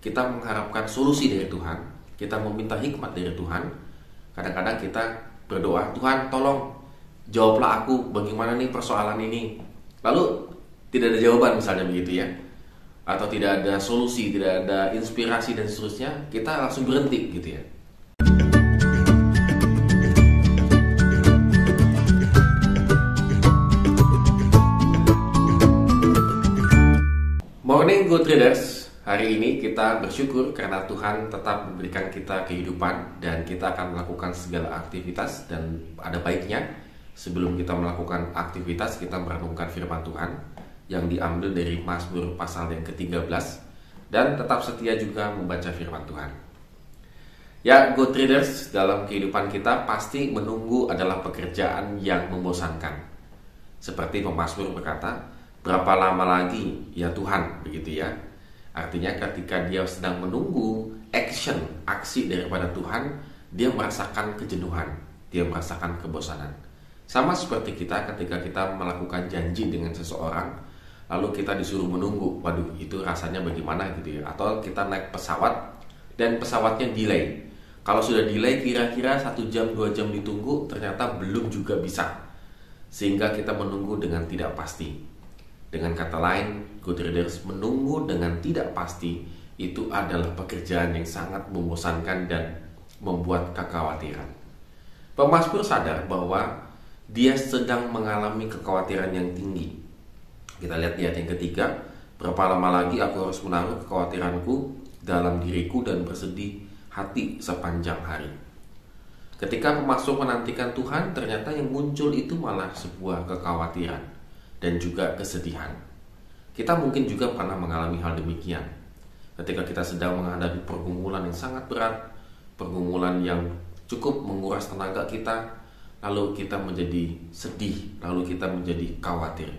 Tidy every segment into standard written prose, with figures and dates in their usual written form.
kita mengharapkan solusi dari Tuhan, kita meminta hikmat dari Tuhan, kadang-kadang kita berdoa, Tuhan tolong jawablah aku, bagaimana nih persoalan ini. Lalu tidak ada jawaban misalnya begitu ya, atau tidak ada solusi, tidak ada inspirasi dan seterusnya, kita langsung berhenti gitu ya. Morning Good Traders, hari ini kita bersyukur karena Tuhan tetap memberikan kita kehidupan dan kita akan melakukan segala aktivitas. Dan ada baiknya sebelum kita melakukan aktivitas kita merenungkan firman Tuhan yang diambil dari Mazmur pasal yang ke-13 dan tetap setia juga membaca firman Tuhan. Ya, Good Traders, dalam kehidupan kita pasti menunggu adalah pekerjaan yang membosankan. Seperti pemazmur berkata, berapa lama lagi ya Tuhan, begitu ya. Artinya ketika dia sedang menunggu aksi daripada Tuhan, dia merasakan kejenuhan, dia merasakan kebosanan. Sama seperti kita ketika kita melakukan janji dengan seseorang, lalu kita disuruh menunggu, waduh itu rasanya bagaimana gitu ya. Atau kita naik pesawat dan pesawatnya delay. Kalau sudah delay kira-kira 1 jam 2 jam ditunggu, ternyata belum juga bisa, sehingga kita menunggu dengan tidak pasti. Dengan kata lain, Good Traders, menunggu dengan tidak pasti itu adalah pekerjaan yang sangat membosankan dan membuat kekhawatiran. Pemazmur sadar bahwa dia sedang mengalami kekhawatiran yang tinggi. Kita lihat di ayat yang ketiga, berapa lama lagi aku harus menaruh kekhawatiranku dalam diriku dan bersedih hati sepanjang hari. Ketika pemazmur menantikan Tuhan, ternyata yang muncul itu malah sebuah kekhawatiran dan juga kesedihan. Kita mungkin juga pernah mengalami hal demikian. Ketika kita sedang menghadapi pergumulan yang sangat berat, pergumulan yang cukup menguras tenaga kita, lalu kita menjadi sedih, lalu kita menjadi khawatir.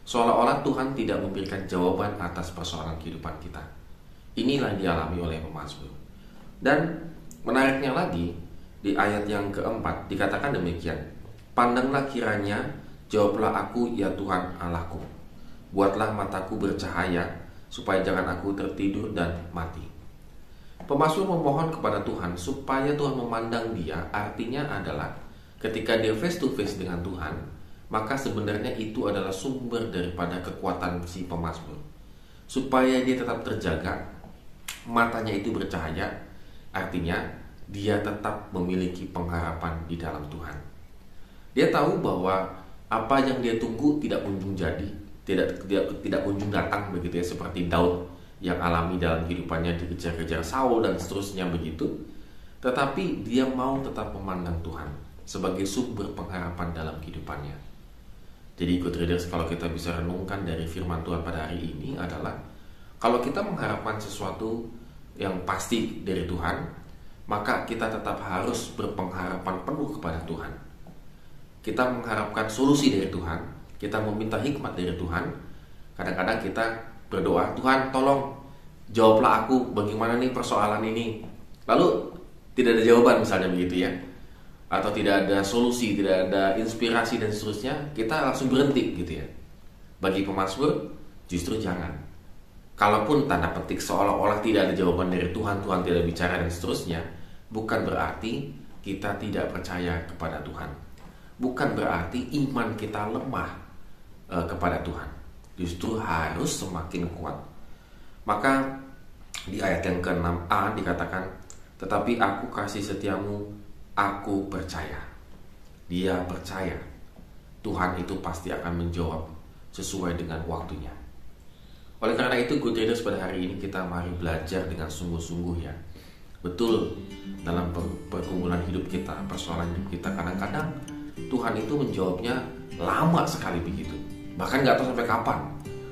Seolah-olah Tuhan tidak memberikan jawaban atas persoalan kehidupan kita. Inilah yang dialami oleh pemazmur. Dan menariknya lagi, di ayat yang keempat dikatakan demikian, pandanglah kiranya, jawablah aku ya Tuhan Allahku, buatlah mataku bercahaya supaya jangan aku tertidur dan mati. Pemazmur memohon kepada Tuhan supaya Tuhan memandang dia. Artinya adalah ketika dia face to face dengan Tuhan, maka sebenarnya itu adalah sumber daripada kekuatan si pemazmur. Supaya dia tetap terjaga, matanya itu bercahaya, artinya dia tetap memiliki pengharapan di dalam Tuhan. Dia tahu bahwa apa yang dia tunggu tidak kunjung jadi, tidak kunjung datang begitu ya, seperti Daud yang alami dalam kehidupannya dikejar-kejar Saul dan seterusnya begitu. Tetapi dia mau tetap memandang Tuhan sebagai sumber pengharapan dalam kehidupannya. Jadi Good Traders, kalau kita bisa renungkan dari firman Tuhan pada hari ini adalah, kalau kita mengharapkan sesuatu yang pasti dari Tuhan, maka kita tetap harus berpengharapan penuh kepada Tuhan. Kita mengharapkan solusi dari Tuhan, kita meminta hikmat dari Tuhan. Kadang-kadang kita berdoa, Tuhan tolong jawablah aku, bagaimana nih persoalan ini. Lalu tidak ada jawaban misalnya begitu ya, atau tidak ada solusi, tidak ada inspirasi dan seterusnya, kita langsung berhenti gitu ya. Bagi pemazmur justru jangan. Kalaupun tanda petik seolah-olah tidak ada jawaban dari Tuhan, Tuhan tidak bicara dan seterusnya, bukan berarti kita tidak percaya kepada Tuhan. Bukan berarti iman kita lemah kepada Tuhan. Justru harus semakin kuat. Maka di ayat yang ke-6a dikatakan, tetapi aku kasih setiamu, aku percaya. Dia percaya Tuhan itu pasti akan menjawab sesuai dengan waktunya. Oleh karena itu, Good Traders, pada hari ini kita mari belajar dengan sungguh-sungguh ya. Betul, dalam pergumulan hidup kita, persoalan hidup kita, kadang-kadang Tuhan itu menjawabnya lama sekali begitu. Bahkan gak tahu sampai kapan.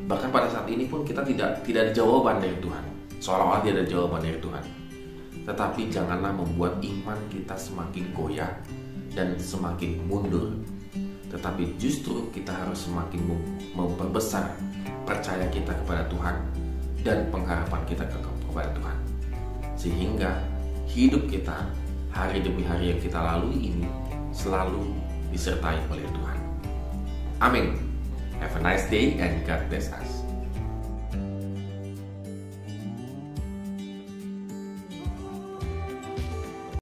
Bahkan pada saat ini pun kita tidak ada jawaban dari Tuhan. Seolah-olah tidak ada jawaban dari Tuhan. Tetapi janganlah membuat iman kita semakin goyah dan semakin mundur. Tetapi justru kita harus semakin memperbesar percaya kita kepada Tuhan dan pengharapan kita kepada Tuhan. Sehingga hidup kita hari demi hari yang kita lalui ini selalu disertai oleh Tuhan. Amin. Have a nice day and God bless us.